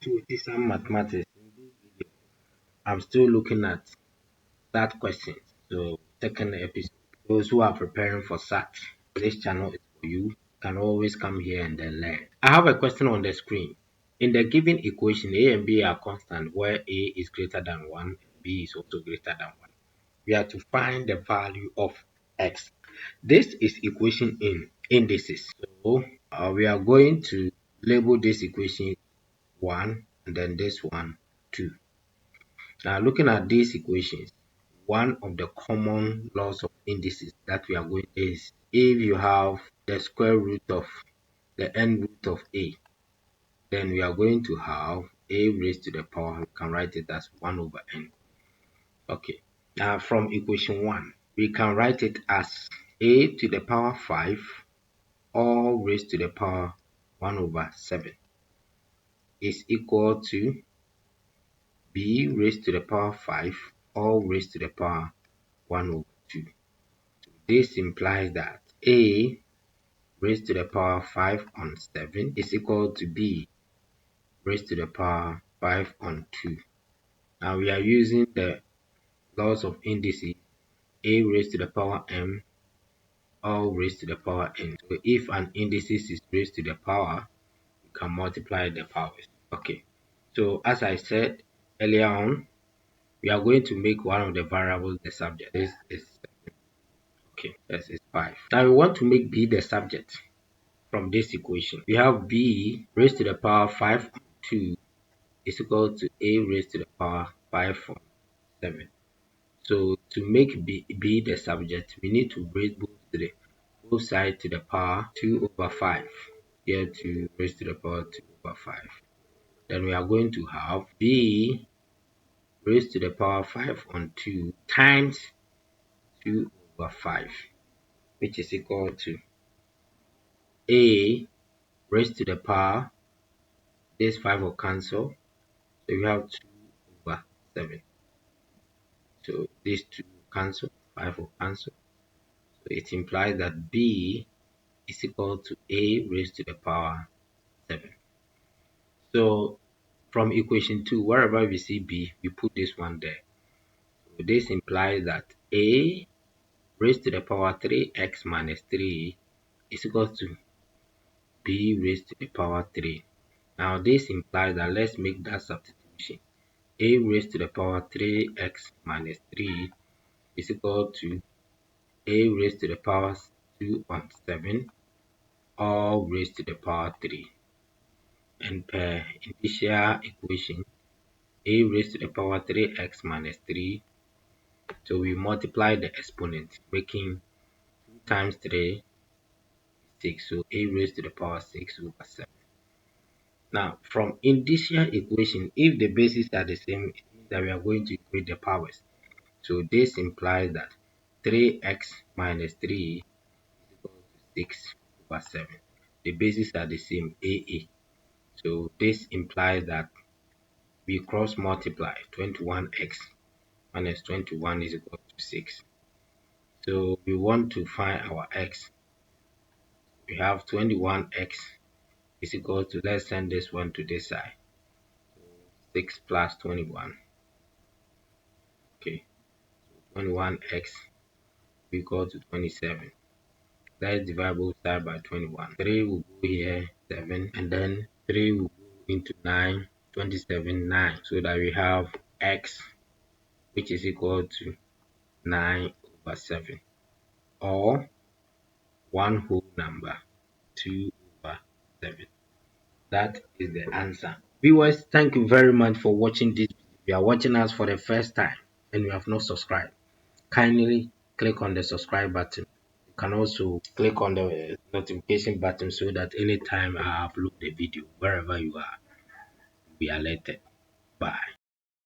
to Some Mathematics. In this video, I'm still looking at SAT questions. So, second episode. Those who are preparing for SAT, this channel is for you. You can always come here and then learn. I have a question on the screen. In the given equation, A and B are constant, where A is greater than 1 and B is also greater than 1. We have to find the value of X. This is equation in indices. So, we are going to label this equation 1 and then this one 2. Now looking at these equations, one of the common laws of indices that we are going is if you have the square root of the n root of a, then we are going to have a raised to the power, we can write it as 1 over n. Okay, now from equation 1, we can write it as a to the power 5 all raised to the power 1 over 7 is equal to b raised to the power 5 all raised to the power 1 over 2. This implies that a raised to the power 5 on 7 is equal to b raised to the power 5 on 2. Now we are using the laws of indices a raised to the power m all raised to the power n. So if an indices is raised to the power, you can multiply the powers. Okay, so as I said earlier on, we are going to make one of the variables the subject. This is okay, this is 5. Now we want to make b the subject from this equation. We have b raised to the power 5 on 2 is equal to a raised to the power 5 on 7. So to make b the subject, we need to raise both sides to the power 2 over 5. Here to raise to the power 2 over 5. Then we are going to have b raised to the power 5 on 2 times 2 over 5, which is equal to a raised to the power, this 5 will cancel, so we have 2 over 7. So these 2 will cancel, 5 will cancel. So it implies that b is equal to a raised to the power 7. So from equation 2, wherever we see b, we put this one there. So this implies that a raised to the power 3x minus 3 is equal to b raised to the power 3. Now this implies that let's make that substitution. A raised to the power 3x minus 3 is equal to a raised to the power 2 on 7 all raised to the power 3. And per initial equation, a raised to the power 3x minus 3, so we multiply the exponent, making 2 times 3 is 6, so a raised to the power 6 over 7. Now, from initial equation, if the bases are the same, it means that we are going to equate the powers. So this implies that 3x minus 3 is equal to 6 over 7. The bases are the same, AA. So this implies that we cross multiply 21x minus 21 is equal to 6. So we want to find our x. We have 21x is equal to, let's send this one to this side. So 6 plus 21. Okay, so 21x equal to 27. Let's divide both sides by 21. 3 will go here, 7, and then 3 will go into 9, 27, 9. So that we have x, which is equal to 9 over 7, or one whole number, 2 over 7. That is the answer. Viewers, thank you very much for watching this video. If you are watching us for the first time and you have not subscribed, kindly click on the subscribe button. You can also click on the notification button so that anytime I upload the video, wherever you are, you'll be alerted. Bye.